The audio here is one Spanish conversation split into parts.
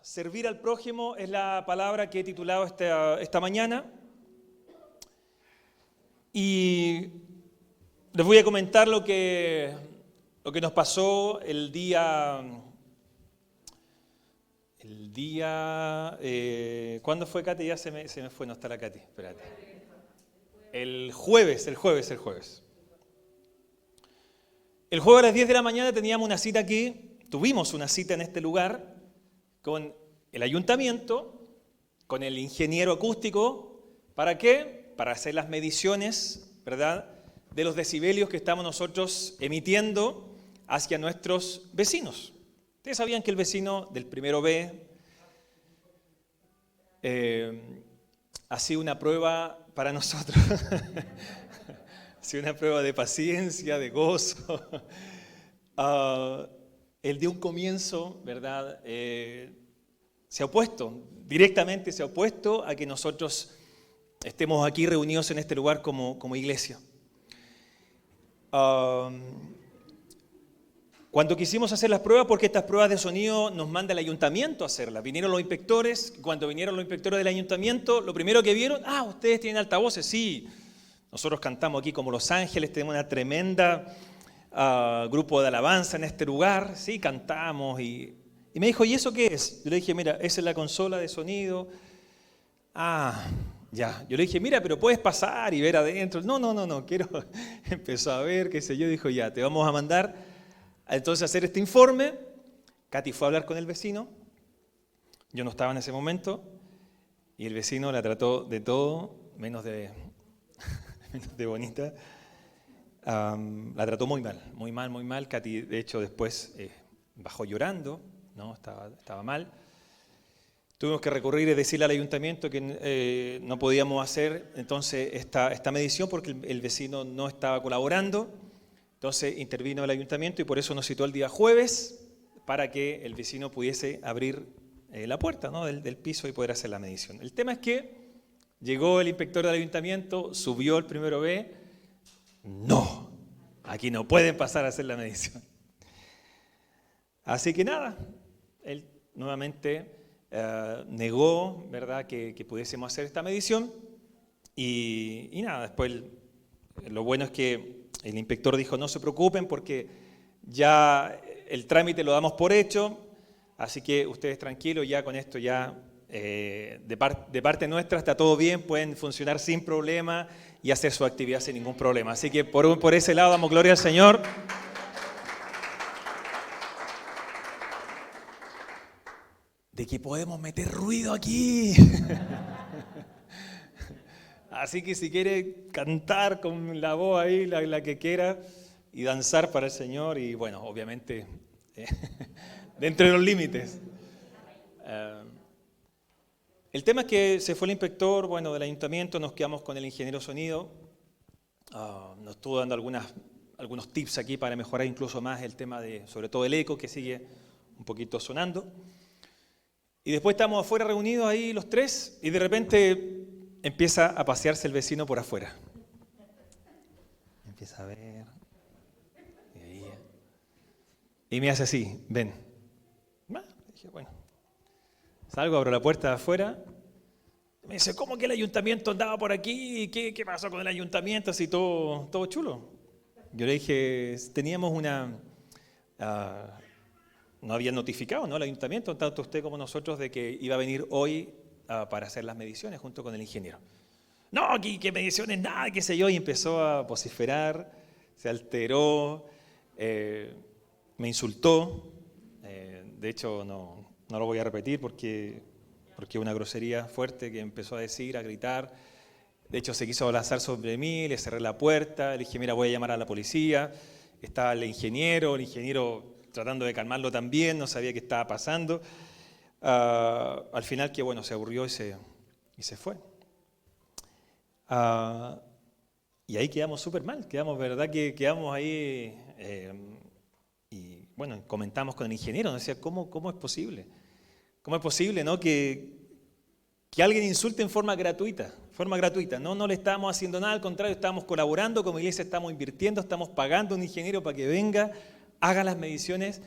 Servir al prójimo es la palabra que he titulado esta mañana. Y les voy a comentar lo que nos pasó el día ¿cuándo fue, Katy? Ya se me fue, no está la Katy, espérate. El jueves. El jueves a las 10 de la mañana teníamos una cita aquí, tuvimos una cita en este lugar con el ayuntamiento, con el ingeniero acústico. ¿Para qué? Para hacer las mediciones, ¿verdad?, de los decibelios que estamos nosotros emitiendo hacia nuestros vecinos. Ustedes sabían que el vecino del primero B ha sido una prueba para nosotros. Ha sido una prueba de paciencia, de gozo. El de un comienzo, ¿verdad?, directamente se ha opuesto a que nosotros estemos aquí reunidos en este lugar como iglesia. Cuando quisimos hacer las pruebas, porque estas pruebas de sonido nos manda el ayuntamiento a hacerlas, vinieron los inspectores. Cuando vinieron los inspectores del ayuntamiento, lo primero que vieron, ustedes tienen altavoces, sí. Nosotros cantamos aquí como Los Ángeles, tenemos una tremenda grupo de alabanza en este lugar, sí, cantamos. Y me dijo, ¿y eso qué es? Yo le dije, mira, esa es la consola de sonido. Ya. Yo le dije, mira, pero puedes pasar y ver adentro. No, quiero. Empezó a ver, qué sé yo, dijo, ya, te vamos a mandar entonces a hacer este informe. Katy fue a hablar con el vecino, yo no estaba en ese momento, y el vecino la trató de todo, menos de bonita. La trató muy mal. Katy, de hecho, después bajó llorando, ¿no? Estaba mal. Tuvimos que recurrir y decirle al ayuntamiento que no podíamos hacer entonces esta medición porque el vecino no estaba colaborando. Entonces intervino el ayuntamiento y por eso nos citó el día jueves para que el vecino pudiese abrir la puerta, ¿no?, del piso y poder hacer la medición. El tema es que llegó el inspector del ayuntamiento, subió el primero B. No, aquí no pueden pasar a hacer la medición. Así que nada, él nuevamente negó, ¿verdad?, que pudiésemos hacer esta medición. Y nada, después lo bueno es que el inspector dijo, no se preocupen porque ya el trámite lo damos por hecho, así que ustedes tranquilos, ya con esto ya de parte nuestra está todo bien, pueden funcionar sin problema y hacer su actividad sin ningún problema. Así que por ese lado damos gloria al Señor. De que podemos meter ruido aquí. Así que si quiere cantar con la voz ahí, la que quiera, y danzar para el Señor, y bueno, obviamente, dentro de los límites. El tema es que se fue el inspector, del ayuntamiento, nos quedamos con el ingeniero sonido. Nos estuvo dando algunos tips aquí para mejorar incluso más el tema sobre todo el eco, que sigue un poquito sonando. Y después estamos afuera reunidos ahí los tres, y de repente empieza a pasearse el vecino por afuera. Empieza a ver. Y me hace así, ven. Dije, bueno. Salgo, abro la puerta de afuera. Me dice, ¿cómo que el ayuntamiento andaba por aquí? ¿Qué pasó con el ayuntamiento? Así todo chulo. Yo le dije, teníamos no había notificado, ¿no?, el ayuntamiento, tanto usted como nosotros, de que iba a venir hoy para hacer las mediciones junto con el ingeniero. No, ¿qué mediciones? Nada, qué sé yo. Y empezó a vociferar, se alteró, me insultó. De hecho, no lo voy a repetir porque es una grosería fuerte que empezó a decir, a gritar. De hecho, se quiso lanzar sobre mí, le cerré la puerta, le dije, mira, voy a llamar a la policía. Estaba el ingeniero tratando de calmarlo también, no sabía qué estaba pasando. Al final se aburrió y se fue. Y ahí quedamos súper mal, quedamos ahí y comentamos con el ingeniero, nos decía, ¿cómo es posible? ¿Cómo es posible, no, que alguien insulte en forma gratuita? No le estábamos haciendo nada, al contrario, estábamos colaborando, como iglesia estamos invirtiendo, estamos pagando a un ingeniero para que venga, haga las mediciones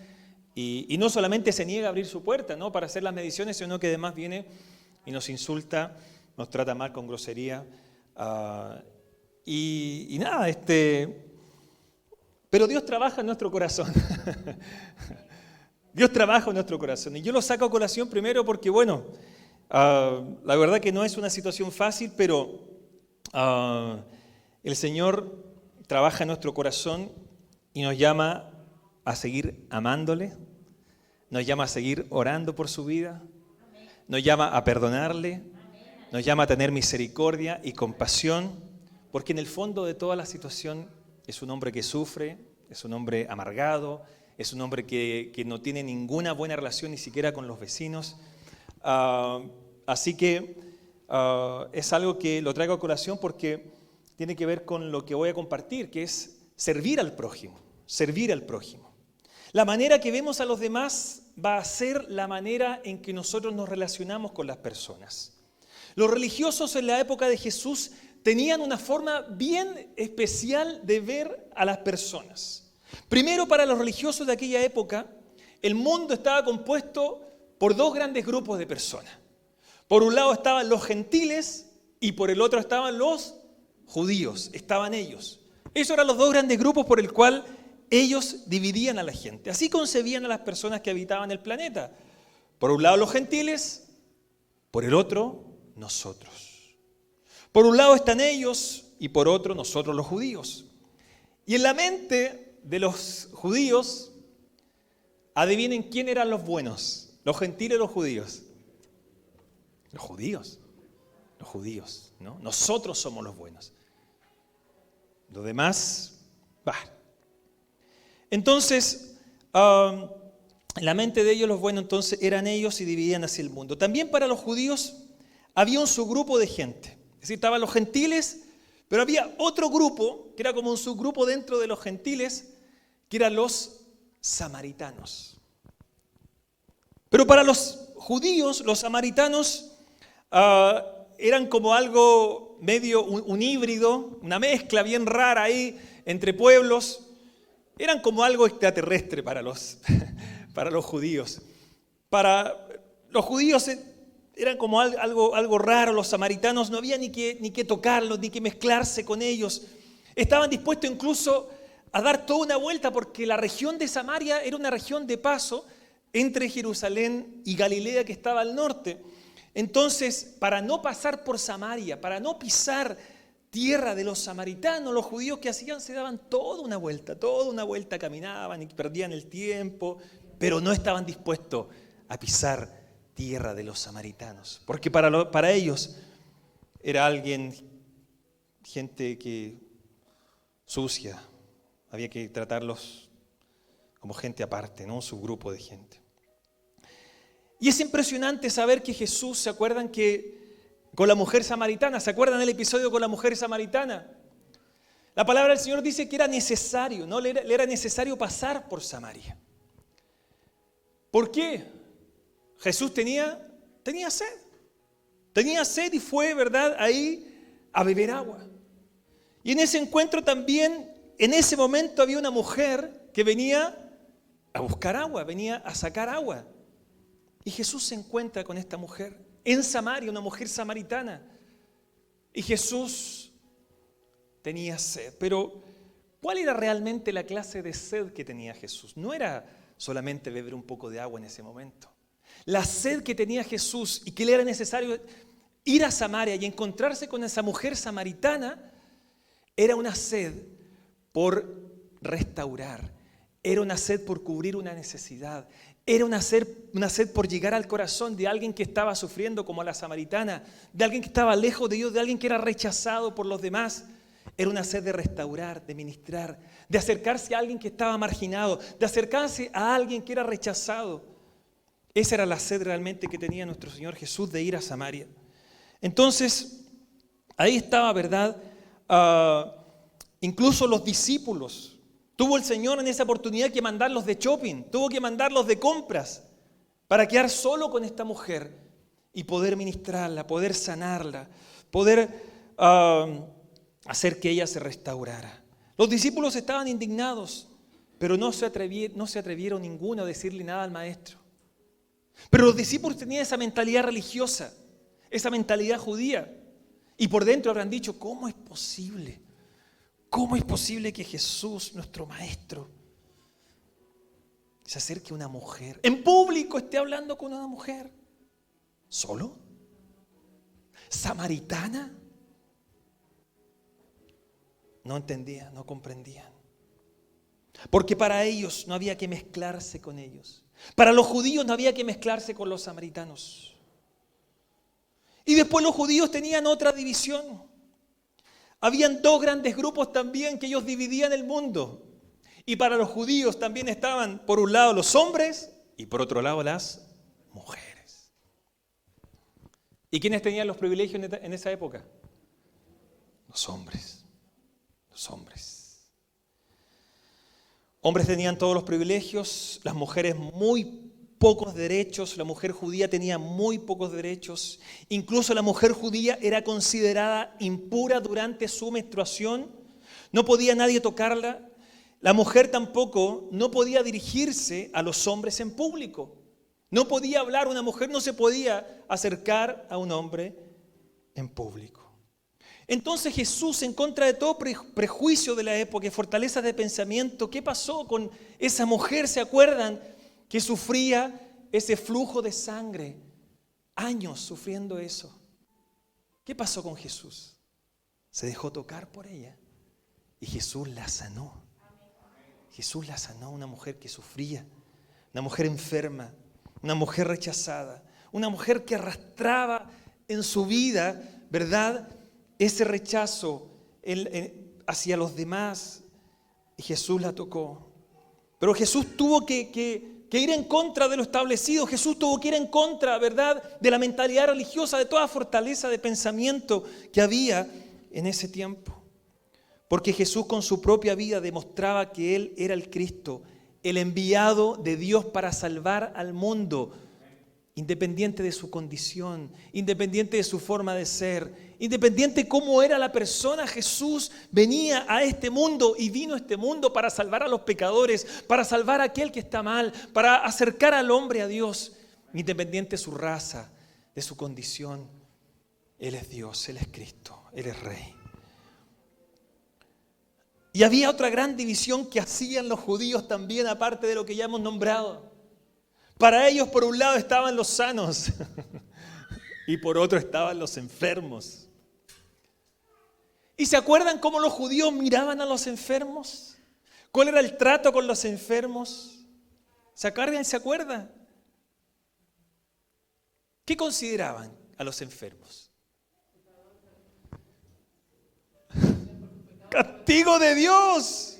Y no solamente se niega a abrir su puerta, ¿no?, para hacer las mediciones, sino que además viene y nos insulta, nos trata mal con grosería. Y nada, pero Dios trabaja en nuestro corazón. Dios trabaja en nuestro corazón. Y yo lo saco a colación primero porque, bueno, la verdad que no es una situación fácil, pero el Señor trabaja en nuestro corazón y nos llama a seguir amándole, nos llama a seguir orando por su vida, nos llama a perdonarle, nos llama a tener misericordia y compasión, porque en el fondo de toda la situación es un hombre que sufre, es un hombre amargado, es un hombre que no tiene ninguna buena relación ni siquiera con los vecinos. Así que es algo que lo traigo a colación porque tiene que ver con lo que voy a compartir, que es servir al prójimo, servir al prójimo. La manera que vemos a los demás va a ser la manera en que nosotros nos relacionamos con las personas. Los religiosos en la época de Jesús tenían una forma bien especial de ver a las personas. Primero, para los religiosos de aquella época, el mundo estaba compuesto por dos grandes grupos de personas. Por un lado estaban los gentiles y por el otro estaban los judíos, estaban ellos. Esos eran los dos grandes grupos por el cual ellos dividían a la gente. Así concebían a las personas que habitaban el planeta. Por un lado los gentiles, por el otro nosotros. Por un lado están ellos y por otro nosotros los judíos. Y en la mente de los judíos, adivinen quién eran los buenos, los gentiles o los judíos. Los judíos, ¿no? Nosotros somos los buenos. Los demás, bah. Entonces, en la mente de ellos los buenos entonces eran ellos y dividían hacia el mundo. También para los judíos había un subgrupo de gente. Es decir, estaban los gentiles, pero había otro grupo, que era como un subgrupo dentro de los gentiles, que eran los samaritanos. Pero para los judíos, los samaritanos eran como algo medio, un híbrido, una mezcla bien rara ahí entre pueblos. Eran como algo extraterrestre para los judíos. Para los judíos eran como algo raro, los samaritanos no había ni que tocarlos, ni que mezclarse con ellos. Estaban dispuestos incluso a dar toda una vuelta porque la región de Samaria era una región de paso entre Jerusalén y Galilea que estaba al norte. Entonces, para no pasar por Samaria, para no pisar tierra de los samaritanos, los judíos que hacían se daban toda una vuelta, caminaban y perdían el tiempo, pero no estaban dispuestos a pisar tierra de los samaritanos, porque para ellos era gente que sucia, había que tratarlos como gente aparte, no su grupo de gente. Y es impresionante saber que Jesús, ¿se acuerdan que con la mujer samaritana? ¿Se acuerdan del episodio con la mujer samaritana? La palabra del Señor dice que era necesario, ¿no? Le era necesario pasar por Samaria. ¿Por qué? Jesús tenía sed. Tenía sed y fue, ¿verdad?, ahí a beber agua. Y en ese encuentro también, en ese momento había una mujer que venía a buscar agua, venía a sacar agua. Y Jesús se encuentra con esta mujer en Samaria, una mujer samaritana. Y Jesús tenía sed. Pero, ¿cuál era realmente la clase de sed que tenía Jesús? No era solamente beber un poco de agua en ese momento. La sed que tenía Jesús y que le era necesario ir a Samaria y encontrarse con esa mujer samaritana, era una sed por restaurar, era una sed por cubrir una necesidad. Era una sed por llegar al corazón de alguien que estaba sufriendo como la samaritana, de alguien que estaba lejos de Dios, de alguien que era rechazado por los demás. Era una sed de restaurar, de ministrar, de acercarse a alguien que estaba marginado, de acercarse a alguien que era rechazado. Esa era la sed realmente que tenía nuestro Señor Jesús de ir a Samaria. Entonces, ahí estaba, ¿verdad? Incluso los discípulos. Tuvo el Señor en esa oportunidad que mandarlos de shopping, tuvo que mandarlos de compras para quedar solo con esta mujer y poder ministrarla, poder sanarla, poder hacer que ella se restaurara. Los discípulos estaban indignados Pero no se atrevieron ninguno a decirle nada al maestro. Pero los discípulos tenían esa mentalidad religiosa, esa mentalidad judía. Y por dentro habrán dicho, ¿cómo es posible? ¿Cómo es posible que Jesús, nuestro maestro, se acerque a una mujer? En público esté hablando con una mujer. ¿Solo? ¿Samaritana? No entendían, no comprendían. Porque para ellos no había que mezclarse con ellos. Para los judíos no había que mezclarse con los samaritanos. Y después los judíos tenían otra división. Habían dos grandes grupos también que ellos dividían el mundo. Y para los judíos también estaban por un lado los hombres y por otro lado las mujeres. ¿Y quiénes tenían los privilegios en esa época? Los hombres. Los hombres. Hombres tenían todos los privilegios, las mujeres muy pocos derechos, la mujer judía tenía muy pocos derechos. Incluso la mujer judía era considerada impura durante su menstruación, no podía nadie tocarla. La mujer tampoco no podía dirigirse a los hombres en público. No podía hablar, una mujer no se podía acercar a un hombre en público. Entonces Jesús, en contra de todo prejuicio de la época y fortaleza de pensamiento, ¿qué pasó con esa mujer? ¿Se acuerdan? Que sufría ese flujo de sangre, años sufriendo eso. ¿Qué pasó con Jesús? Se dejó tocar por ella y Jesús la sanó. Jesús la sanó, una mujer que sufría, una mujer enferma, una mujer rechazada, una mujer que arrastraba en su vida, ¿verdad?, ese rechazo hacia los demás. Y Jesús la tocó. Pero Jesús tuvo que ir en contra de lo establecido. Jesús tuvo que ir en contra, ¿verdad?, de la mentalidad religiosa, de toda fortaleza de pensamiento que había en ese tiempo. Porque Jesús con su propia vida demostraba que Él era el Cristo, el enviado de Dios para salvar al mundo, independiente de su condición, independiente de su forma de ser, independiente de cómo era la persona. Jesús venía a este mundo y vino a este mundo para salvar a los pecadores, para salvar a aquel que está mal, para acercar al hombre a Dios, independiente de su raza, de su condición. Él es Dios, Él es Cristo, Él es Rey. Y había otra gran división que hacían los judíos también, aparte de lo que ya hemos nombrado. Para ellos, por un lado, estaban los sanos y por otro estaban los enfermos. ¿Y se acuerdan cómo los judíos miraban a los enfermos? ¿Cuál era el trato con los enfermos? ¿Se acuerdan? ¿Qué consideraban a los enfermos? Castigo de Dios.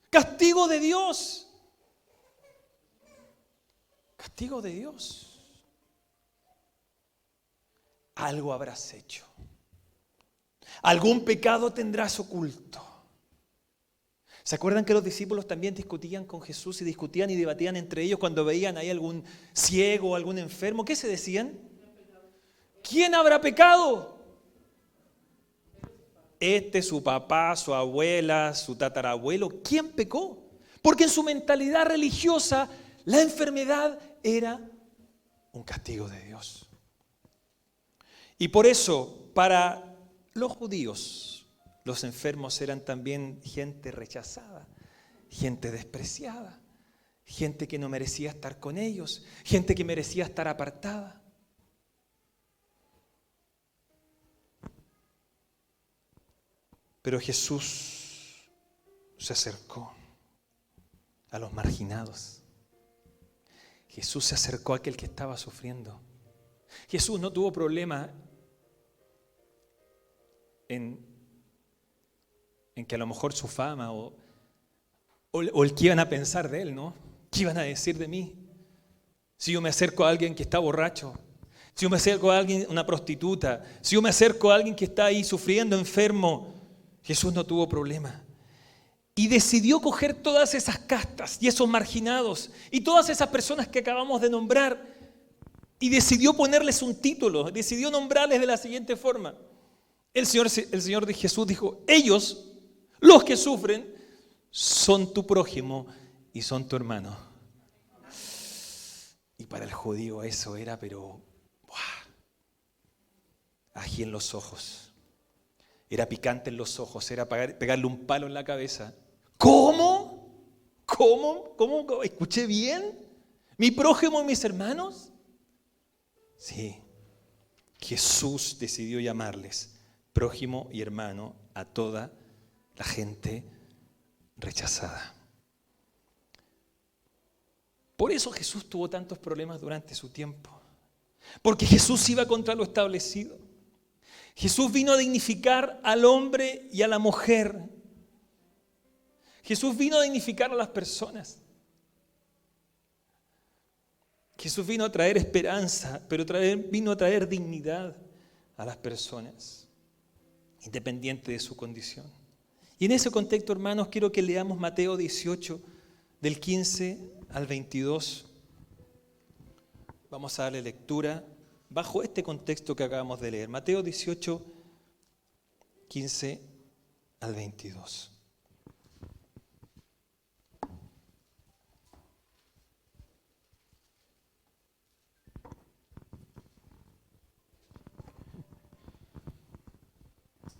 Castigo de Dios. Castigo de Dios. Algo habrás hecho. Algún pecado tendrás oculto. ¿Se acuerdan que los discípulos también discutían con Jesús y discutían y debatían entre ellos cuando veían ahí algún ciego o algún enfermo? ¿Qué se decían? ¿Quién habrá pecado? Su papá, su abuela, su tatarabuelo. ¿Quién pecó? Porque en su mentalidad religiosa la enfermedad era un castigo de Dios. Y por eso, para los judíos, los enfermos eran también gente rechazada, gente despreciada, gente que no merecía estar con ellos, gente que merecía estar apartada. Pero Jesús se acercó a los marginados. Jesús se acercó a aquel que estaba sufriendo. Jesús no tuvo problema en que a lo mejor su fama o el que iban a pensar de él, ¿no? ¿Qué iban a decir de mí? Si yo me acerco a alguien que está borracho, si yo me acerco a alguien, una prostituta, si yo me acerco a alguien que está ahí sufriendo, enfermo. Jesús no tuvo problema. Y decidió coger todas esas castas y esos marginados y todas esas personas que acabamos de nombrar y decidió ponerles un título, decidió nombrarles de la siguiente forma. El Señor de Jesús dijo, ellos, los que sufren, son tu prójimo y son tu hermano. Y para el judío eso era, pero ají en los ojos. Era picante en los ojos, era pegarle un palo en la cabeza. ¿Cómo? ¿Cómo? ¿Escuché bien? ¿Mi prójimo y mis hermanos? Sí. Jesús decidió llamarles prójimo y hermano a toda la gente rechazada. Por eso Jesús tuvo tantos problemas durante su tiempo. Porque Jesús iba contra lo establecido. Jesús vino a dignificar al hombre y a la mujer. Jesús vino a dignificar a las personas. Jesús vino a traer esperanza, pero vino a traer dignidad a las personas, independiente de su condición. Y en ese contexto, hermanos, quiero que leamos Mateo 18, del 15 al 22. Vamos a darle lectura bajo este contexto que acabamos de leer. Mateo 18, 15 al 22.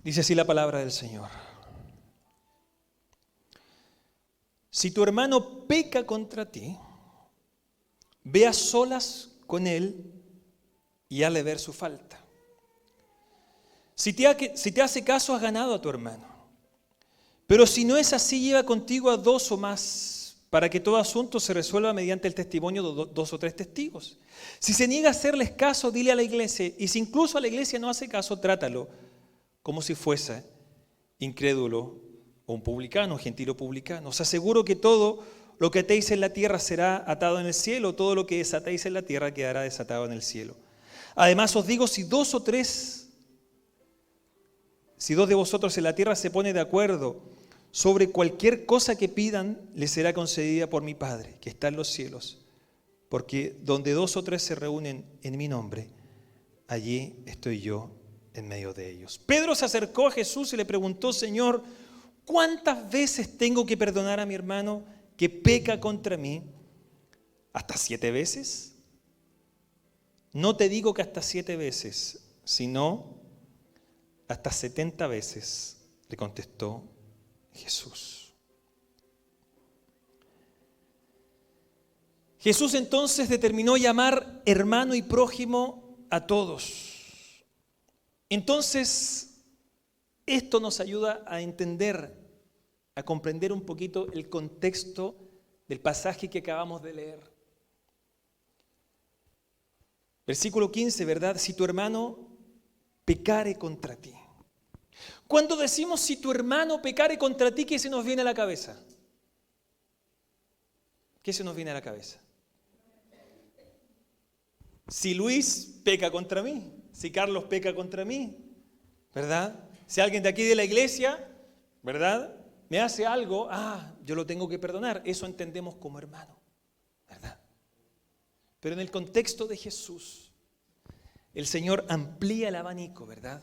Dice así la palabra del Señor. Si tu hermano peca contra ti, ve a solas con él y hazle ver su falta. Si te hace caso, has ganado a tu hermano. Pero si no es así, lleva contigo a 2 o más, para que todo asunto se resuelva mediante el testimonio de 2 o 3 testigos. Si se niega a hacerles caso, dile a la iglesia, y si incluso a la iglesia no hace caso, trátalo como si fuese incrédulo o un publicano, un gentil o publicano. Os aseguro que todo lo que atéis en la tierra será atado en el cielo, todo lo que desatéis en la tierra quedará desatado en el cielo. Además os digo, si 2 de vosotros en la tierra se pone de acuerdo sobre cualquier cosa que pidan, les será concedida por mi Padre, que está en los cielos. Porque donde 2 o 3 se reúnen en mi nombre, allí estoy yo en medio de ellos. Pedro se acercó a Jesús y le preguntó: Señor, ¿cuántas veces tengo que perdonar a mi hermano que peca contra mí? ¿Hasta 7 veces? No te digo que hasta 7 veces, sino hasta 70 veces, le contestó Jesús. Jesús entonces determinó llamar hermano y prójimo a todos. Entonces, esto nos ayuda a entender, a comprender un poquito el contexto del pasaje que acabamos de leer. Versículo 15, ¿verdad? Si tu hermano pecare contra ti. Cuando decimos si tu hermano pecare contra ti, ¿qué se nos viene a la cabeza? ¿Qué se nos viene a la cabeza? Si Luis peca contra mí, si Carlos peca contra mí, ¿verdad? Si alguien de aquí de la iglesia, ¿verdad?, me hace algo, yo lo tengo que perdonar. Eso entendemos como hermano, ¿verdad? Pero en el contexto de Jesús, el Señor amplía el abanico, ¿verdad?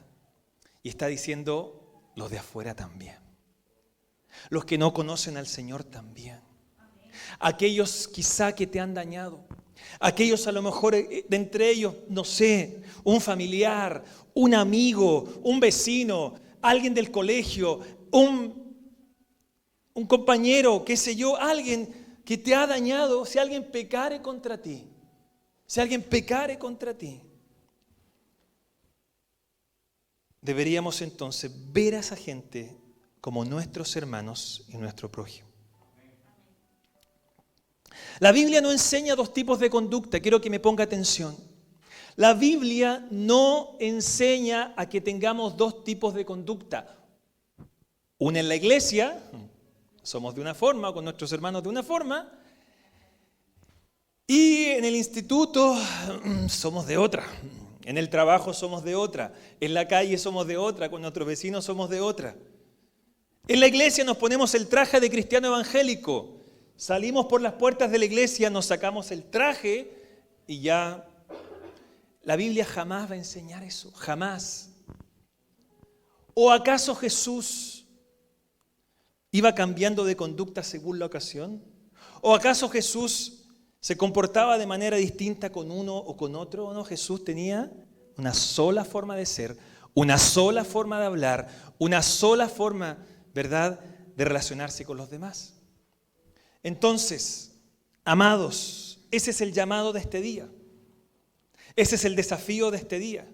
Y está diciendo, los de afuera también. Los que no conocen al Señor también. Aquellos quizá que te han dañado. Aquellos a lo mejor de entre ellos, no sé, un familiar, un amigo, un vecino, alguien del colegio, un compañero, qué sé yo, alguien que te ha dañado. Si alguien pecare contra ti, deberíamos entonces ver a esa gente como nuestros hermanos y nuestro prójimo. La Biblia no enseña 2 tipos de conducta, quiero que me ponga atención. La Biblia no enseña a que tengamos 2 tipos de conducta. Una en la iglesia, somos de una forma, con nuestros hermanos de una forma, y en el instituto somos de otra, en el trabajo somos de otra, en la calle somos de otra, con nuestros vecinos somos de otra. En la iglesia nos ponemos el traje de cristiano evangélico. Salimos por las puertas de la iglesia, nos sacamos el traje y ya. La Biblia jamás va a enseñar eso, jamás. ¿O acaso Jesús ¿Iba cambiando de conducta según la ocasión? ¿O acaso Jesús se comportaba de manera distinta con uno o con otro? ¿O no? Jesús tenía una sola forma de ser, una sola forma de hablar, una sola forma, ¿verdad?, de relacionarse con los demás. Entonces, amados, ese es el llamado de este día. Ese es el desafío de este día.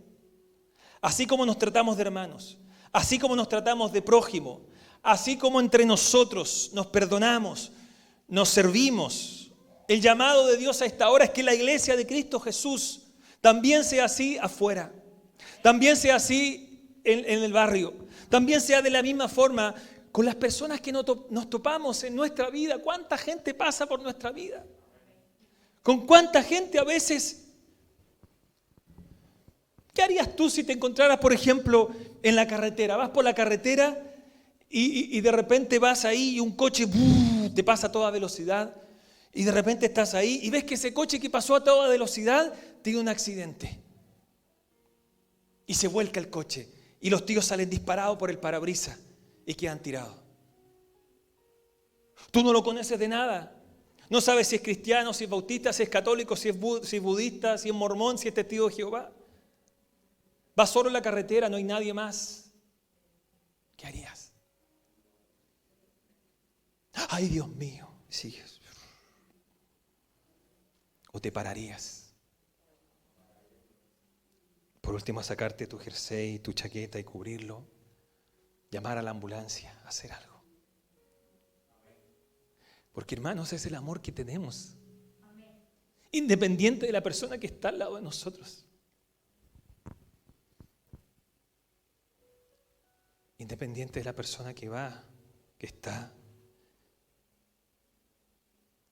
Así como nos tratamos de hermanos, así como nos tratamos de prójimo, así como entre nosotros nos perdonamos, nos servimos, el llamado de Dios a esta hora es que la iglesia de Cristo Jesús también sea así afuera, también sea así en el barrio, también sea de la misma forma con las personas que nos topamos en nuestra vida. ¿Cuánta gente pasa por nuestra vida? ¿Con cuánta gente a veces? ¿Qué harías tú si te encontraras, por ejemplo, en la carretera? Vas por la carretera y de repente vas ahí y un coche te pasa a toda velocidad y de repente estás ahí y ves que ese coche que pasó a toda velocidad tiene un accidente y se vuelca el coche y los tíos salen disparados por el parabrisas y quedan tirados. Tú no lo conoces de nada. No sabes si es cristiano, si es bautista, si es católico, si es budista, si es mormón, si es testigo de Jehová. Vas solo en la carretera, no hay nadie más. ¿Qué harías? Ay, Dios mío, sigues. ¿O te pararías? Por último, a sacarte tu jersey, tu chaqueta y cubrirlo. Llamar a la ambulancia, hacer algo. Porque, hermanos, es el amor que tenemos. Independiente de la persona que está al lado de nosotros. Independiente de la persona que va, que está.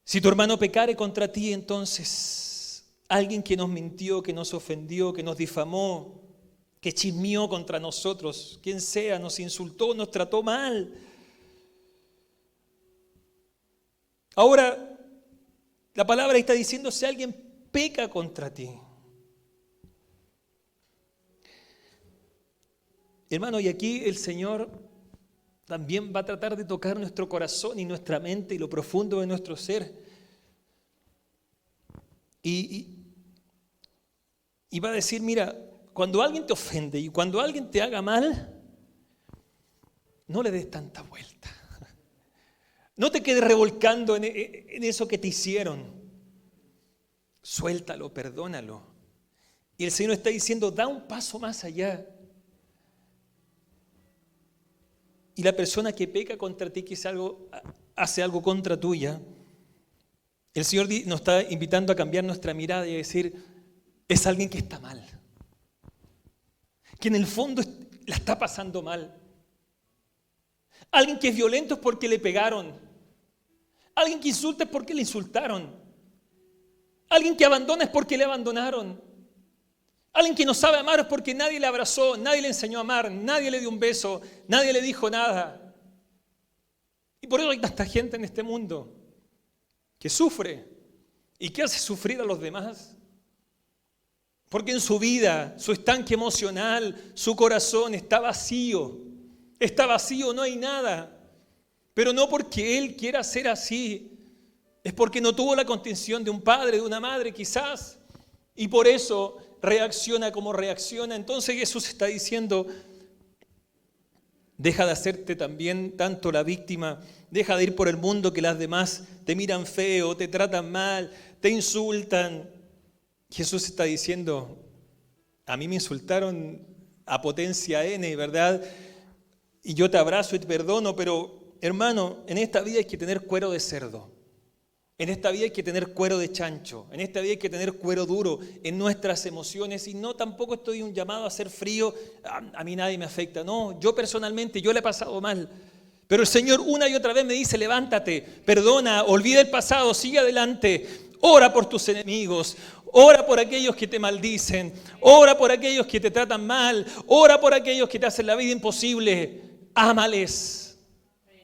Si tu hermano pecare contra ti, entonces alguien que nos mintió, que nos ofendió, que nos difamó, que chismeó contra nosotros, quien sea, nos insultó, nos trató mal. Ahora, la palabra está diciendo si alguien peca contra ti. Hermano, y aquí el Señor también va a tratar de tocar nuestro corazón y nuestra mente y lo profundo de nuestro ser. Y va a decir, mira, cuando alguien te ofende y cuando alguien te haga mal, no le des tanta vuelta. No te quedes revolcando en eso que te hicieron. Suéltalo, perdónalo. Y el Señor está diciendo, da un paso más allá. Y la persona que peca contra ti, que hace algo contra tuya, el Señor nos está invitando a cambiar nuestra mirada y a decir, es alguien que está mal. Que en el fondo la está pasando mal. Alguien que es violento es porque le pegaron. Alguien que insulta es porque le insultaron. Alguien que abandona es porque le abandonaron. Alguien que no sabe amar es porque nadie le abrazó, nadie le enseñó a amar, nadie le dio un beso, nadie le dijo nada. Y por eso hay tanta gente en este mundo que sufre y que hace sufrir a los demás. Porque en su vida, su estanque emocional, su corazón está vacío. Está vacío, no hay nada. Pero no porque él quiera ser así, es porque no tuvo la contención de un padre, de una madre quizás. Y por eso reacciona como reacciona. Entonces Jesús está diciendo, deja de hacerte también tanto la víctima, deja de ir por el mundo que las demás te miran feo, te tratan mal, te insultan. Jesús está diciendo, a mí me insultaron a potencia N, ¿verdad? Y yo te abrazo y te perdono, pero hermano, en esta vida hay que tener cuero de cerdo. En esta vida hay que tener cuero de chancho, en esta vida hay que tener cuero duro en nuestras emociones y no tampoco estoy un llamado a ser frío, a mí nadie me afecta, no, yo personalmente, yo le he pasado mal, pero el Señor una y otra vez me dice, levántate, perdona, olvida el pasado, sigue adelante, ora por tus enemigos, ora por aquellos que te maldicen, ora por aquellos que te tratan mal, ora por aquellos que te hacen la vida imposible, ámales,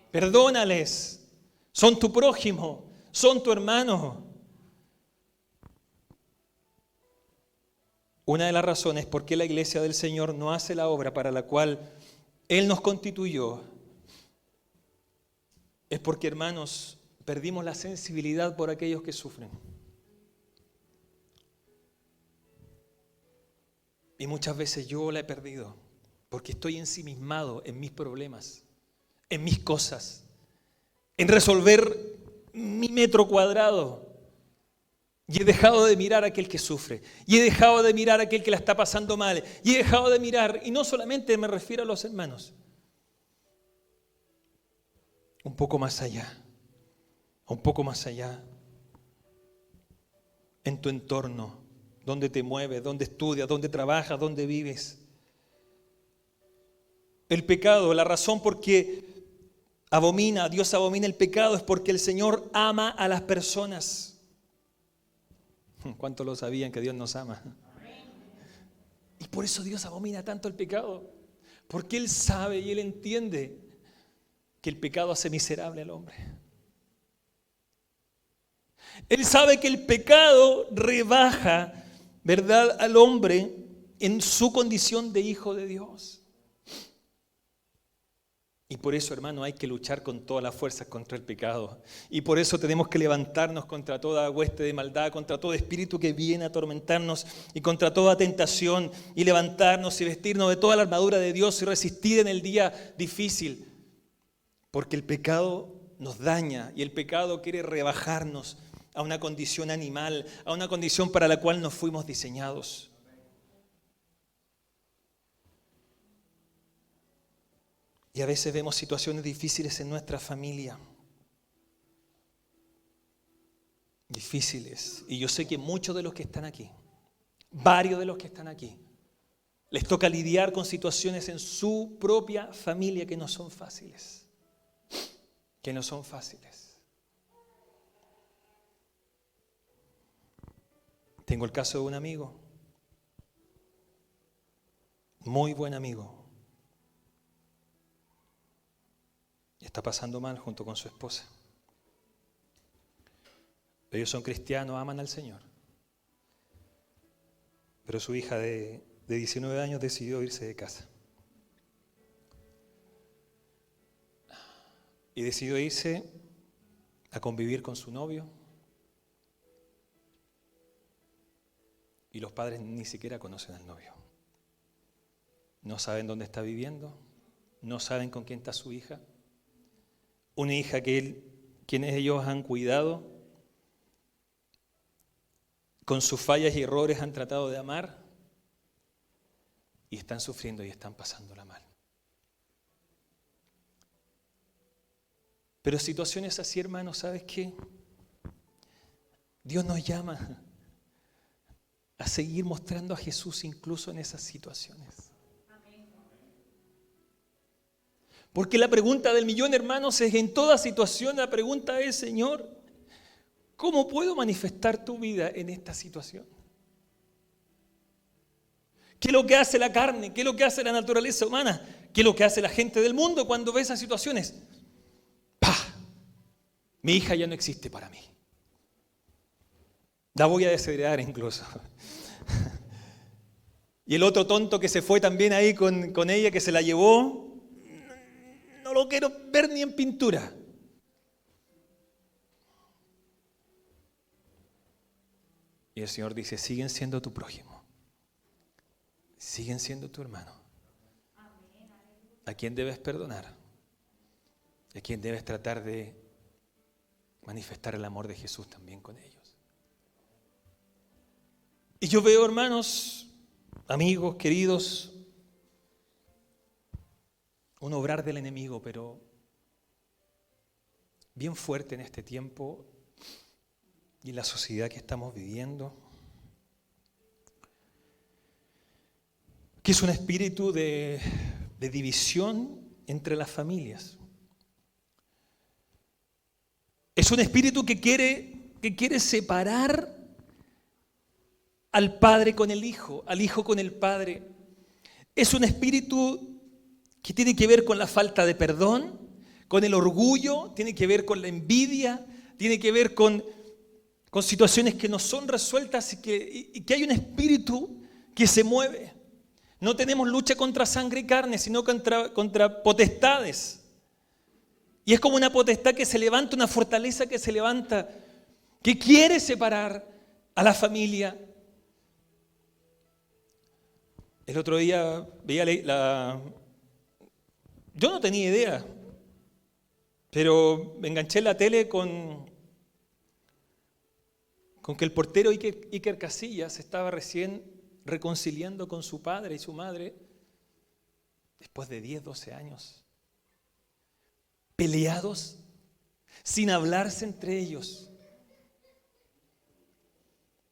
perdónales, son tu prójimo. Son tu hermano. Una de las razones por qué la iglesia del Señor no hace la obra para la cual Él nos constituyó es porque, hermanos, perdimos la sensibilidad por aquellos que sufren. Y muchas veces yo la he perdido porque estoy ensimismado en mis problemas, en mis cosas, en resolver mi metro cuadrado. Y he dejado de mirar a aquel que sufre. Y he dejado de mirar a aquel que la está pasando mal. Y he dejado de mirar, y no solamente me refiero a los hermanos, un poco más allá, un poco más allá, en tu entorno, donde te mueves, donde estudias, donde trabajas, donde vives. El pecado, la razón por qué Dios abomina el pecado es porque el Señor ama a las personas. ¿Cuántos lo sabían que Dios nos ama? Y por eso Dios abomina tanto el pecado. Porque Él sabe y Él entiende que el pecado hace miserable al hombre. Él sabe que el pecado rebaja, ¿verdad?, al hombre en su condición de hijo de Dios. Y por eso, hermano, hay que luchar con todas las fuerzas contra el pecado. Y por eso tenemos que levantarnos contra toda hueste de maldad, contra todo espíritu que viene a atormentarnos y contra toda tentación. Y levantarnos y vestirnos de toda la armadura de Dios y resistir en el día difícil. Porque el pecado nos daña y el pecado quiere rebajarnos a una condición animal, a una condición para la cual no fuimos diseñados. Y a veces vemos situaciones difíciles en nuestra familia. Difíciles. Y yo sé que muchos de los que están aquí, varios de los que están aquí, les toca lidiar con situaciones en su propia familia que no son fáciles. Que no son fáciles. Tengo el caso de un amigo, muy buen amigo. Está pasando mal junto con su esposa. Ellos son cristianos, aman al Señor. Pero su hija de 19 años decidió irse de casa. Y decidió irse a convivir con su novio. Y los padres ni siquiera conocen al novio. No saben dónde está viviendo. No saben con quién está su hija. Una hija quienes ellos han cuidado, con sus fallas y errores han tratado de amar y están sufriendo y están pasándola mal. Pero situaciones así, hermanos, ¿sabes qué? Dios nos llama a seguir mostrando a Jesús incluso en esas situaciones. Porque la pregunta del millón, hermanos, es en toda situación, la pregunta es, Señor, ¿cómo puedo manifestar tu vida en esta situación? ¿Qué es lo que hace la carne? ¿Qué es lo que hace la naturaleza humana? ¿Qué es lo que hace la gente del mundo cuando ve esas situaciones? ¡Pah! Mi hija ya no existe para mí. La voy a desheredar incluso. Y el otro tonto que se fue también ahí con ella, que se la llevó, no lo quiero ver ni en pintura. Y el Señor dice, siguen siendo tu prójimo. Siguen siendo tu hermano. ¿A quién debes perdonar? ¿A quién debes tratar de manifestar el amor de Jesús también con ellos? Y yo veo, hermanos, amigos, queridos, un obrar del enemigo, pero bien fuerte en este tiempo y en la sociedad que estamos viviendo, que es un espíritu de división entre las familias. Es un espíritu que quiere separar al padre con el hijo, al hijo con el padre. Es un espíritu que tiene que ver con la falta de perdón, con el orgullo, tiene que ver con la envidia, tiene que ver con situaciones que no son resueltas y que hay un espíritu que se mueve. No tenemos lucha contra sangre y carne, sino contra potestades Y es como una potestad que se levanta, una fortaleza que se levanta, que quiere separar a la familia. El otro día veía yo no tenía idea, pero me enganché en la tele con que el portero Iker Casillas estaba recién reconciliando con su padre y su madre después de 10, 12 años. Peleados, sin hablarse entre ellos.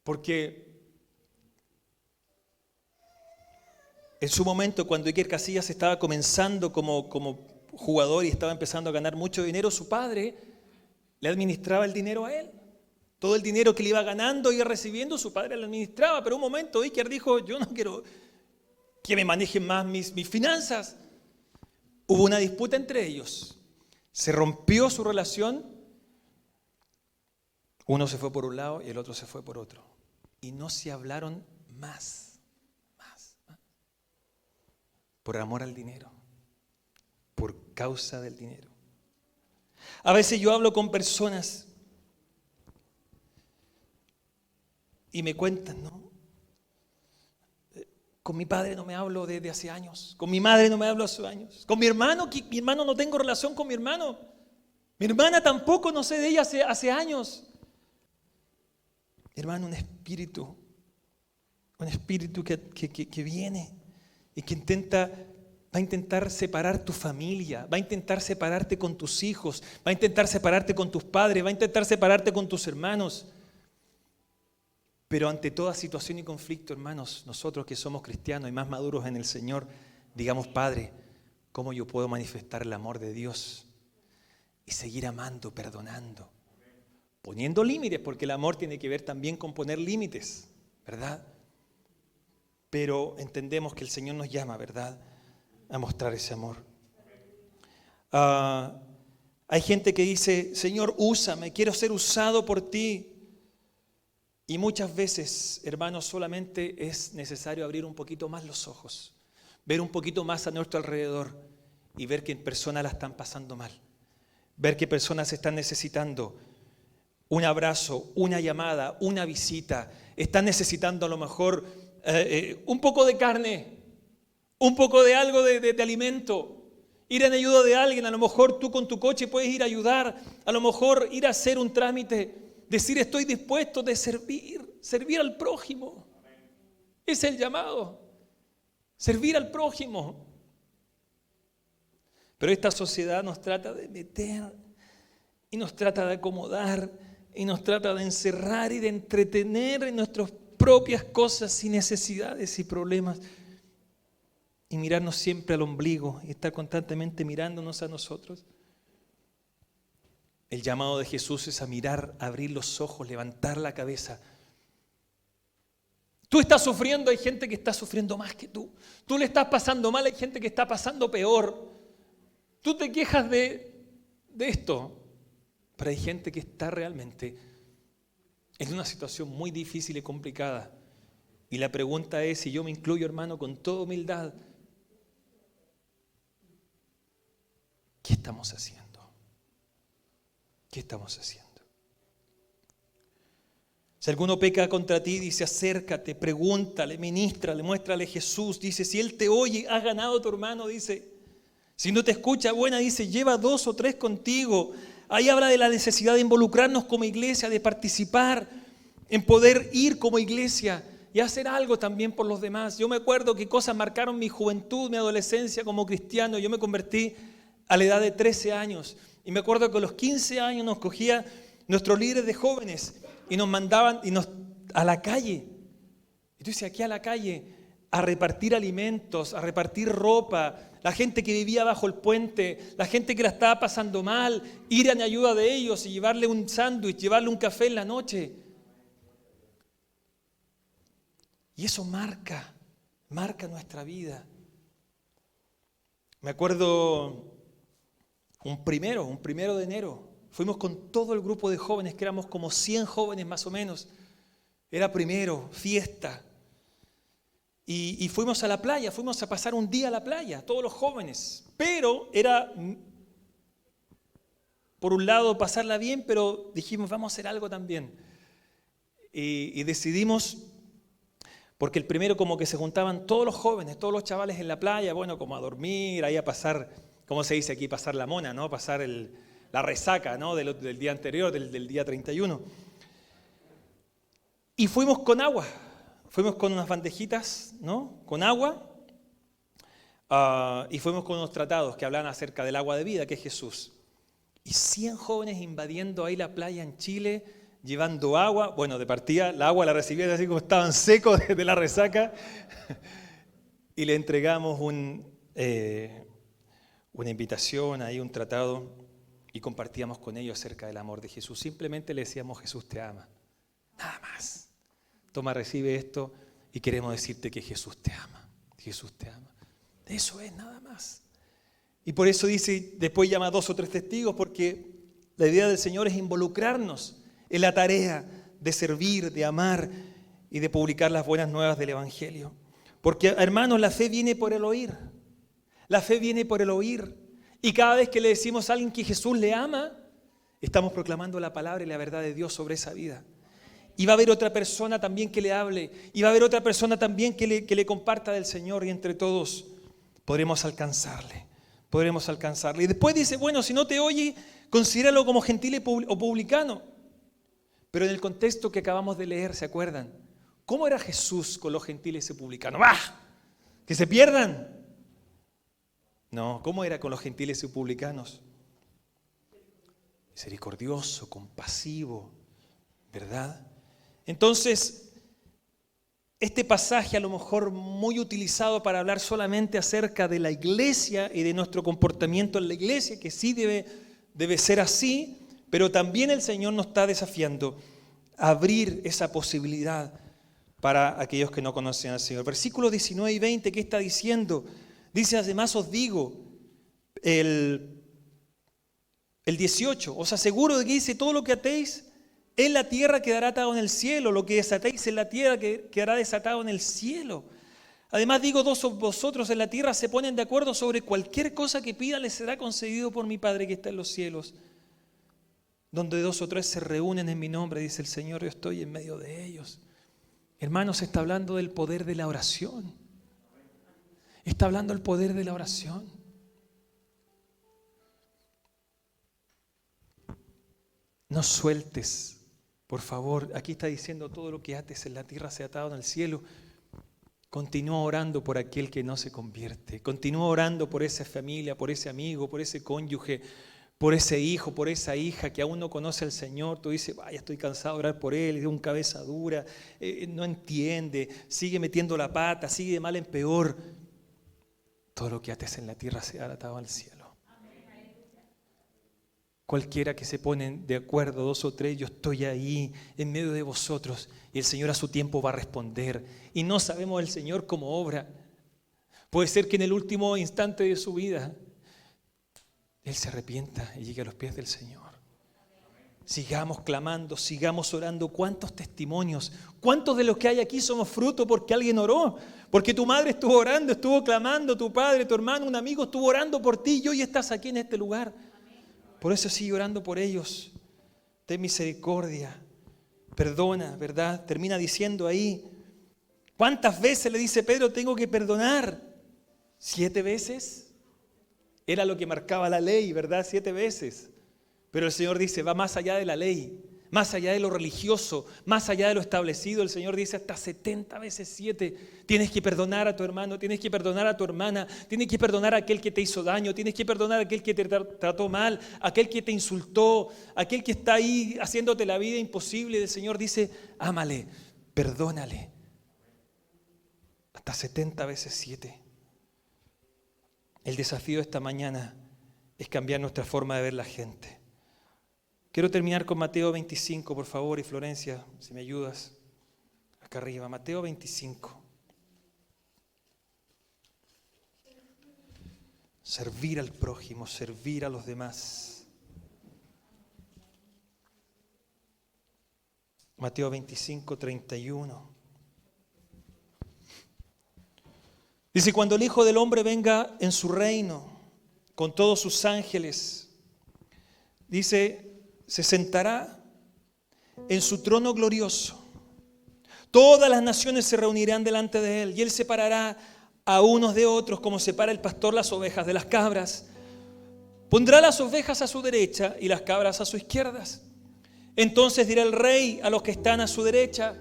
Porque en su momento, cuando Iker Casillas estaba comenzando como jugador y estaba empezando a ganar mucho dinero, su padre le administraba el dinero a él. Todo el dinero que le iba ganando y recibiendo, su padre le administraba. Pero un momento Iker dijo, yo no quiero que me manejen más mis finanzas. Hubo una disputa entre ellos. Se rompió su relación. Uno se fue por un lado y el otro se fue por otro. Y no se hablaron más. Por amor al dinero. Por causa del dinero. A veces yo hablo con personas y me cuentan, ¿no? Con mi padre no me hablo desde hace años. Con mi madre no me hablo hace años. Con mi hermano no tengo relación con mi hermano. Mi hermana tampoco, no sé de ella hace años. Hermano, un espíritu que viene y que va a intentar separar tu familia, va a intentar separarte con tus hijos, va a intentar separarte con tus padres, va a intentar separarte con tus hermanos. Pero ante toda situación y conflicto, hermanos, nosotros que somos cristianos y más maduros en el Señor, digamos, Padre, ¿cómo yo puedo manifestar el amor de Dios? Y seguir amando, perdonando, poniendo límites, porque el amor tiene que ver también con poner límites, ¿verdad? Pero entendemos que el Señor nos llama, ¿verdad?, a mostrar ese amor. Hay gente que dice, Señor, úsame, quiero ser usado por ti. Y muchas veces, hermanos, solamente es necesario abrir un poquito más los ojos, ver un poquito más a nuestro alrededor y ver que personas la están pasando mal, ver que personas están necesitando un abrazo, una llamada, una visita, están necesitando a lo mejor un poco de carne, un poco de algo de alimento, ir en ayuda de alguien. A lo mejor tú con tu coche puedes ir a ayudar, a lo mejor ir a hacer un trámite. Decir, estoy dispuesto de servir al prójimo. Ese es el llamado, servir al prójimo. Pero esta sociedad nos trata de meter y nos trata de acomodar y nos trata de encerrar y de entretener en nuestras propias cosas y necesidades y problemas y mirarnos siempre al ombligo y estar constantemente mirándonos a nosotros. El llamado de Jesús es a mirar, a abrir los ojos, levantar la cabeza. Tú estás sufriendo, hay gente que está sufriendo más que tú. Tú le estás pasando mal, hay gente que está pasando peor. Tú te quejas de esto, pero hay gente que está realmente en una situación muy difícil y complicada. Y la pregunta es, y yo me incluyo, hermano, con toda humildad, ¿qué estamos haciendo? ¿Qué estamos haciendo? Si alguno peca contra ti, dice, acércate, pregúntale, ministrale, muéstrale Jesús. Dice, si Él te oye, has ganado a tu hermano, dice. Si no te escucha, buena, dice, lleva 2 o 3 contigo. Ahí habla de la necesidad de involucrarnos como iglesia, de participar, en poder ir como iglesia y hacer algo también por los demás. Yo me acuerdo que cosas marcaron mi juventud, mi adolescencia como cristiano. Yo me convertí a la edad de 13 años. Y me acuerdo que a los 15 años nos cogía nuestros líderes de jóvenes y nos mandaban a la calle. Y tú dices, aquí a la calle, a repartir alimentos, a repartir ropa, la gente que vivía bajo el puente, la gente que la estaba pasando mal, ir en ayuda de ellos y llevarle un sándwich, llevarle un café en la noche. Y eso marca nuestra vida. Me acuerdo un primero de enero, fuimos con todo el grupo de jóvenes, que éramos como 100 jóvenes más o menos. Era primero, fiesta. Y fuimos a la playa, fuimos a pasar un día a la playa, todos los jóvenes. Pero era por un lado, pasarla bien, pero dijimos, vamos a hacer algo también. Y decidimos, porque el primero como que se juntaban todos los jóvenes, todos los chavales en la playa, bueno, como a dormir, ahí a pasar, ¿cómo se dice aquí? Pasar la mona, ¿no? Pasar la resaca, ¿no? Del día anterior, del día 31. Y fuimos con agua, fuimos con unas bandejitas, ¿no? Con agua, y fuimos con unos tratados que hablan acerca del agua de vida, que es Jesús. Y 100 jóvenes invadiendo ahí la playa en Chile, llevando agua. Bueno, de partida, la agua la recibían así como estaban secos de la resaca. Y le entregamos una invitación, ahí un tratado, y compartíamos con ellos acerca del amor de Jesús. Simplemente le decíamos, Jesús te ama. Nada más. Toma, recibe esto y queremos decirte que Jesús te ama. Jesús te ama. Eso es, nada más. Y por eso dice, después llama a 2 o 3 testigos, porque la idea del Señor es involucrarnos en la tarea de servir, de amar y de publicar las buenas nuevas del Evangelio. Porque, hermanos, la fe viene por el oír. La fe viene por el oír. Y cada vez que le decimos a alguien que Jesús le ama, estamos proclamando la palabra y la verdad de Dios sobre esa vida. Y va a haber otra persona también que le hable. Y va a haber otra persona también que le comparta del Señor. Y entre todos podremos alcanzarle. Podremos alcanzarle. Y después dice, bueno, si no te oye, considéralo como gentil o publicano. Pero en el contexto que acabamos de leer, ¿se acuerdan? ¿Cómo era Jesús con los gentiles y publicanos? ¡Bah! ¿Que se pierdan? No, ¿cómo era con los gentiles y publicanos? Misericordioso, compasivo, ¿verdad? Entonces, este pasaje a lo mejor muy utilizado para hablar solamente acerca de la iglesia y de nuestro comportamiento en la iglesia, que sí debe ser así, pero también el Señor nos está desafiando a abrir esa posibilidad para aquellos que no conocen al Señor. Versículos 19 y 20, ¿qué está diciendo? Dice, además os digo, el 18, os aseguro de que dice, todo lo que atéis en la tierra quedará atado en el cielo, lo que desatéis en la tierra quedará desatado en el cielo. Además digo, vosotros en la tierra se ponen de acuerdo sobre cualquier cosa que pidan, les será concedido por mi Padre que está en los cielos. Donde 2 o 3 se reúnen en mi nombre, dice el Señor, yo estoy en medio de ellos. Hermanos, está hablando del poder de la oración. Está hablando del poder de la oración. No sueltes, por favor. Aquí está diciendo, todo lo que ates en la tierra sea atado en el cielo. Continúa orando por aquel que no se convierte. Continúa orando por esa familia, por ese amigo, por ese cónyuge, por ese hijo, por esa hija que aún no conoce al Señor. Tú dices, vaya, estoy cansado de orar por él, es un cabeza dura, no entiende, sigue metiendo la pata, sigue de mal en peor. Todo lo que ates en la tierra sea atado al cielo. Cualquiera que se ponen de acuerdo, 2 o 3, yo estoy ahí en medio de vosotros y el Señor a su tiempo va a responder. Y no sabemos el Señor cómo obra. Puede ser que en el último instante de su vida Él se arrepienta y llegue a los pies del Señor. Sigamos clamando, sigamos orando. ¿Cuántos testimonios? ¿Cuántos de los que hay aquí somos fruto porque alguien oró? Porque tu madre estuvo orando, estuvo clamando, tu padre, tu hermano, un amigo estuvo orando por ti y hoy estás aquí en este lugar. Por eso sigue orando por ellos. Ten misericordia, perdona, ¿verdad? Termina diciendo ahí, ¿cuántas veces le dice Pedro tengo que perdonar? 7 veces. Era lo que marcaba la ley, ¿verdad? 7 veces. Pero el Señor dice, va más allá de la ley, más allá de lo religioso, más allá de lo establecido. El Señor dice hasta 70 veces 7. Tienes que perdonar a tu hermano, tienes que perdonar a tu hermana, tienes que perdonar a aquel que te hizo daño, tienes que perdonar a aquel que te trató mal, aquel que te insultó, aquel que está ahí haciéndote la vida imposible. El Señor dice, ámale, perdónale. Hasta 70 veces 7. El desafío de esta mañana es cambiar nuestra forma de ver la gente. Quiero terminar con Mateo 25, por favor, y Florencia, si me ayudas, acá arriba, Mateo 25. Servir al prójimo, servir a los demás. Mateo 25, 31. Dice, cuando el Hijo del Hombre venga en su reino, con todos sus ángeles, dice, se sentará en su trono glorioso. Todas las naciones se reunirán delante de él y él separará a unos de otros como separa el pastor las ovejas de las cabras. Pondrá las ovejas a su derecha y las cabras a su izquierda. Entonces dirá el rey a los que están a su derecha: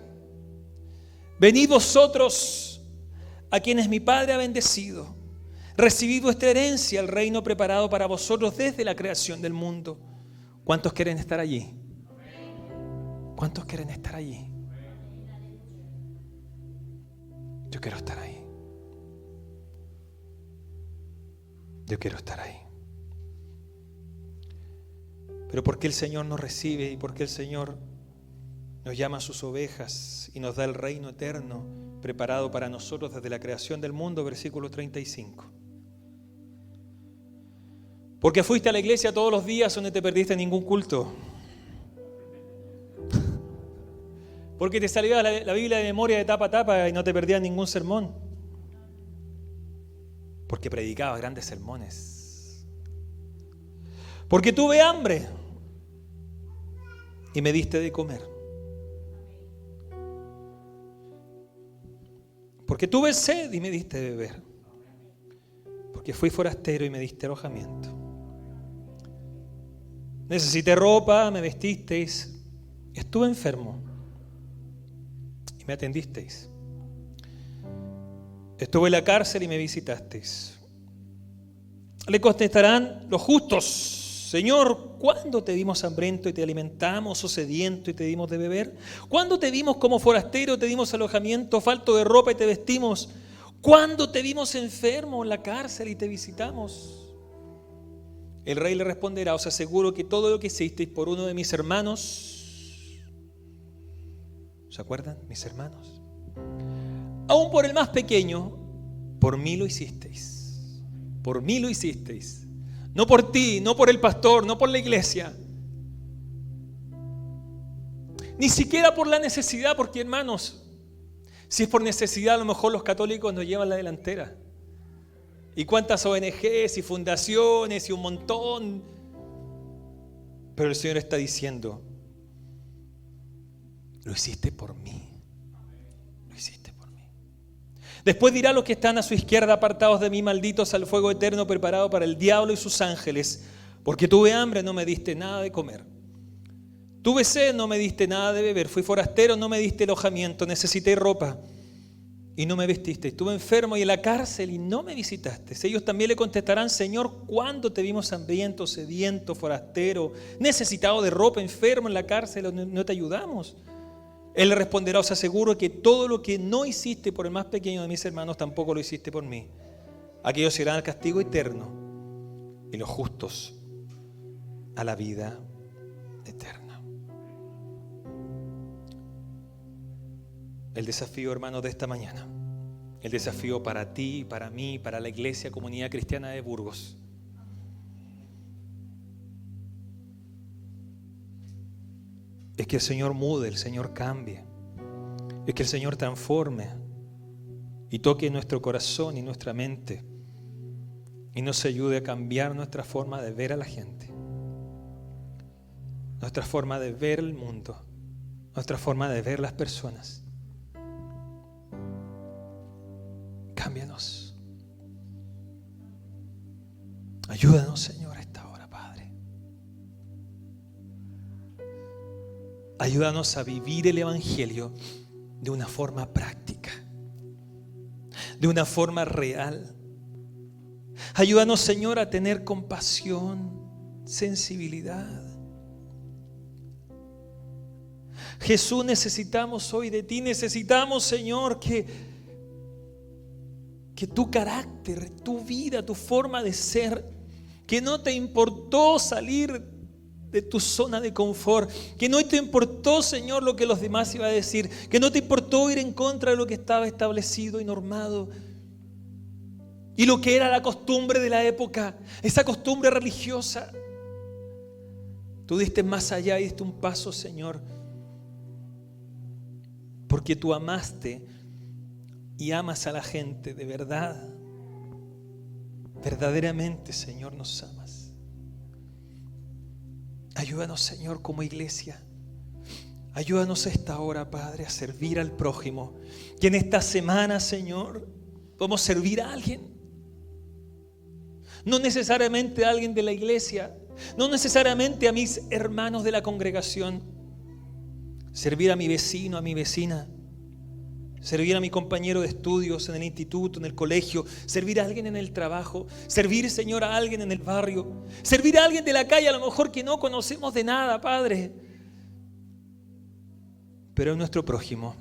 venid vosotros a quienes mi Padre ha bendecido. Recibid vuestra herencia, el reino preparado para vosotros desde la creación del mundo. ¿Cuántos quieren estar allí? ¿Cuántos quieren estar allí? Yo quiero estar ahí. Yo quiero estar ahí. Pero ¿por qué el Señor nos recibe y por qué el Señor nos llama a sus ovejas y nos da el reino eterno preparado para nosotros desde la creación del mundo? Versículo 35. Porque fuiste a la iglesia todos los días donde te perdiste ningún culto. Porque te salía la Biblia de memoria de tapa a tapa y no te perdías ningún sermón. Porque predicabas grandes sermones. Porque tuve hambre y me diste de comer. Porque tuve sed y me diste de beber. Porque fui forastero y me diste alojamiento. Necesité ropa, me vestisteis. Estuve enfermo y me atendisteis. Estuve en la cárcel y me visitasteis. Le contestarán los justos: Señor, ¿cuándo te vimos hambriento y te alimentamos, o sediento y te dimos de beber? ¿Cuándo te vimos como forastero, te dimos alojamiento, falto de ropa y te vestimos? ¿Cuándo te vimos enfermo en la cárcel y te visitamos? El rey le responderá: os aseguro que todo lo que hicisteis por uno de mis hermanos, ¿se acuerdan? Mis hermanos, aún por el más pequeño, por mí lo hicisteis. Por mí lo hicisteis. No por ti, no por el pastor, no por la iglesia. Ni siquiera por la necesidad, porque hermanos, si es por necesidad, a lo mejor los católicos nos llevan la delantera. Y cuántas ONGs y fundaciones y un montón. Pero el Señor está diciendo: lo hiciste por mí. Lo hiciste por mí. Después dirá a los que están a su izquierda: apartados de mí, malditos, al fuego eterno preparado para el diablo y sus ángeles. Porque tuve hambre, no me diste nada de comer. Tuve sed, no me diste nada de beber. Fui forastero, no me diste alojamiento. Necesité ropa y no me vestiste. Estuve enfermo y en la cárcel y no me visitaste. Ellos también le contestarán: Señor, ¿cuándo te vimos hambriento, sediento, forastero, necesitado de ropa, enfermo en la cárcel? ¿No te ayudamos? Él le responderá: os aseguro que todo lo que no hiciste por el más pequeño de mis hermanos, tampoco lo hiciste por mí. Aquellos irán al castigo eterno y los justos a la vida eterna. El desafío, hermanos, de esta mañana, el desafío para ti, para mí, para la iglesia, comunidad cristiana de Burgos, es que el Señor mude, el Señor cambie, es que el Señor transforme y toque nuestro corazón y nuestra mente y nos ayude a cambiar nuestra forma de ver a la gente, nuestra forma de ver el mundo, nuestra forma de ver las personas. Cámbianos. Ayúdanos, Señor, a esta hora, Padre. Ayúdanos a vivir el Evangelio de una forma práctica, de una forma real. Ayúdanos, Señor, a tener compasión, sensibilidad. Jesús, necesitamos hoy de ti. Necesitamos, Señor, que tu carácter, tu vida, tu forma de ser, que no te importó salir de tu zona de confort, que no te importó, Señor, lo que los demás iban a decir, que no te importó ir en contra de lo que estaba establecido y normado y lo que era la costumbre de la época, esa costumbre religiosa. Tú diste más allá y diste un paso, Señor, porque tú amaste y amas a la gente de verdad. Verdaderamente, Señor, nos amas. Ayúdanos, Señor, como iglesia. Ayúdanos a esta hora, Padre, a servir al prójimo. Que en esta semana, Señor, podamos servir a alguien. No necesariamente a alguien de la iglesia, no necesariamente a mis hermanos de la congregación. Servir a mi vecino, a mi vecina. Servir a mi compañero de estudios en el instituto, en el colegio. Servir a alguien en el trabajo. Servir, Señor, a alguien en el barrio. Servir a alguien de la calle, a lo mejor que no conocemos de nada, Padre. Pero es nuestro prójimo.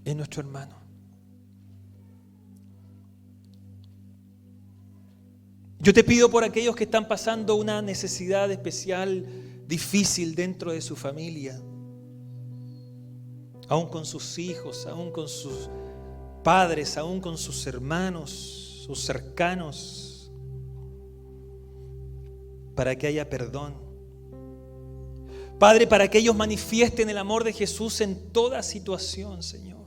Es nuestro hermano. Yo te pido por aquellos que están pasando una necesidad especial, difícil dentro de su familia. Aún con sus hijos, aún con sus padres, aún con sus hermanos, sus cercanos, para que haya perdón. Padre, para que ellos manifiesten el amor de Jesús en toda situación, Señor.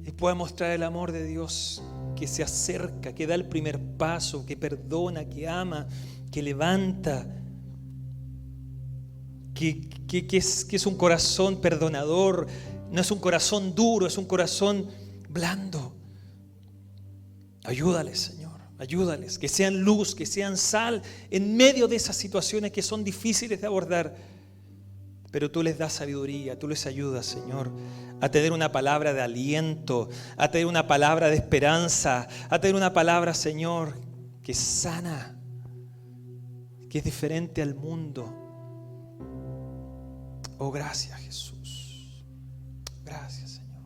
Y pueda mostrar el amor de Dios que se acerca, que da el primer paso, que perdona, que ama, que levanta. Que es un corazón perdonador, no es un corazón duro, es un corazón blando. Ayúdales, Señor, ayúdales, que sean luz, que sean sal en medio de esas situaciones que son difíciles de abordar. Pero tú les das sabiduría, tú les ayudas, Señor, a tener una palabra de aliento, a tener una palabra de esperanza, a tener una palabra, Señor, que sana, que es diferente al mundo. Oh, gracias, Jesús. Gracias, Señor.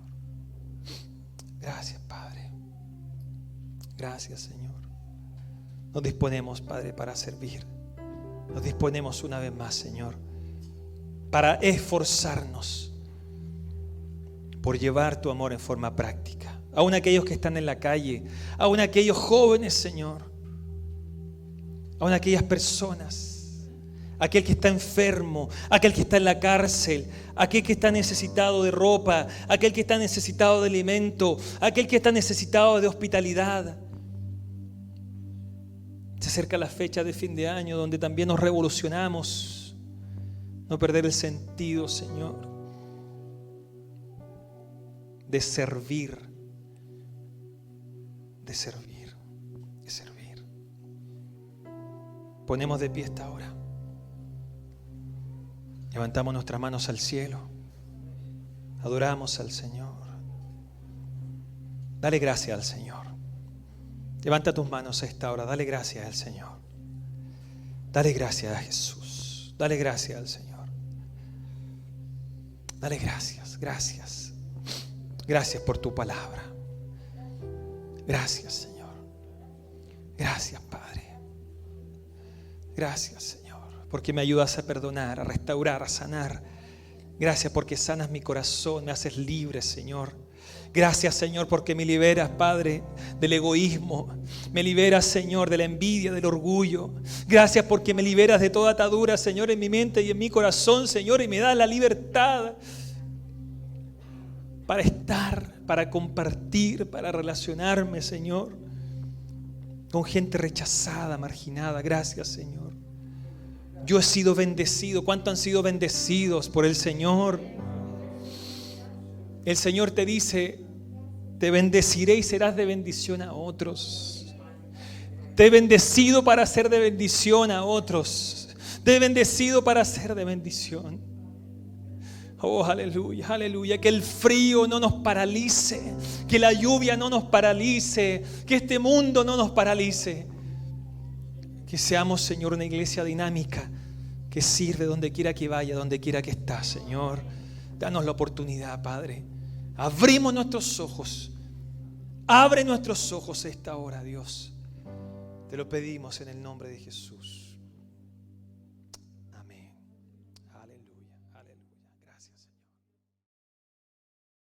Gracias, Padre. Gracias, Señor. Nos disponemos, Padre, para servir. Nos disponemos una vez más, Señor, para esforzarnos por llevar tu amor en forma práctica. Aún aquellos que están en la calle, aún aquellos jóvenes, Señor, aún aquellas personas, aquel que está enfermo, aquel que está en la cárcel, aquel que está necesitado de ropa, aquel que está necesitado de alimento, aquel que está necesitado de hospitalidad. Se acerca la fecha de fin de año donde también nos revolucionamos. No perder el sentido, Señor, de servir, de servir, de servir. Ponemos de pie esta hora. Levantamos nuestras manos al cielo. Adoramos al Señor. Dale gracias al Señor. Levanta tus manos a esta hora. Dale gracias al Señor. Dale gracias a Jesús. Dale gracias al Señor. Dale gracias, gracias. Gracias por tu palabra. Gracias, Señor. Gracias, Padre. Gracias, Señor, porque me ayudas a perdonar, a restaurar, a sanar. Gracias porque sanas mi corazón, me haces libre, Señor. Gracias, Señor, porque me liberas, Padre, del egoísmo. Me liberas, Señor, de la envidia, del orgullo. Gracias porque me liberas de toda atadura, Señor, en mi mente y en mi corazón, Señor, y me das la libertad para estar, para compartir, para relacionarme, Señor, con gente rechazada, marginada. Gracias, Señor. Yo he sido bendecido. ¿Cuántos han sido bendecidos por el Señor? El Señor te dice: te bendeciré y serás de bendición a otros. Te he bendecido para ser de bendición a otros. Te he bendecido para ser de bendición. Oh, aleluya, aleluya. Que el frío no nos paralice. Que la lluvia no nos paralice. Que este mundo no nos paralice. Que seamos, Señor, una iglesia dinámica que sirve donde quiera que vaya, donde quiera que está, Señor. Danos la oportunidad, Padre. Abrimos nuestros ojos. Abre nuestros ojos esta hora, Dios. Te lo pedimos en el nombre de Jesús.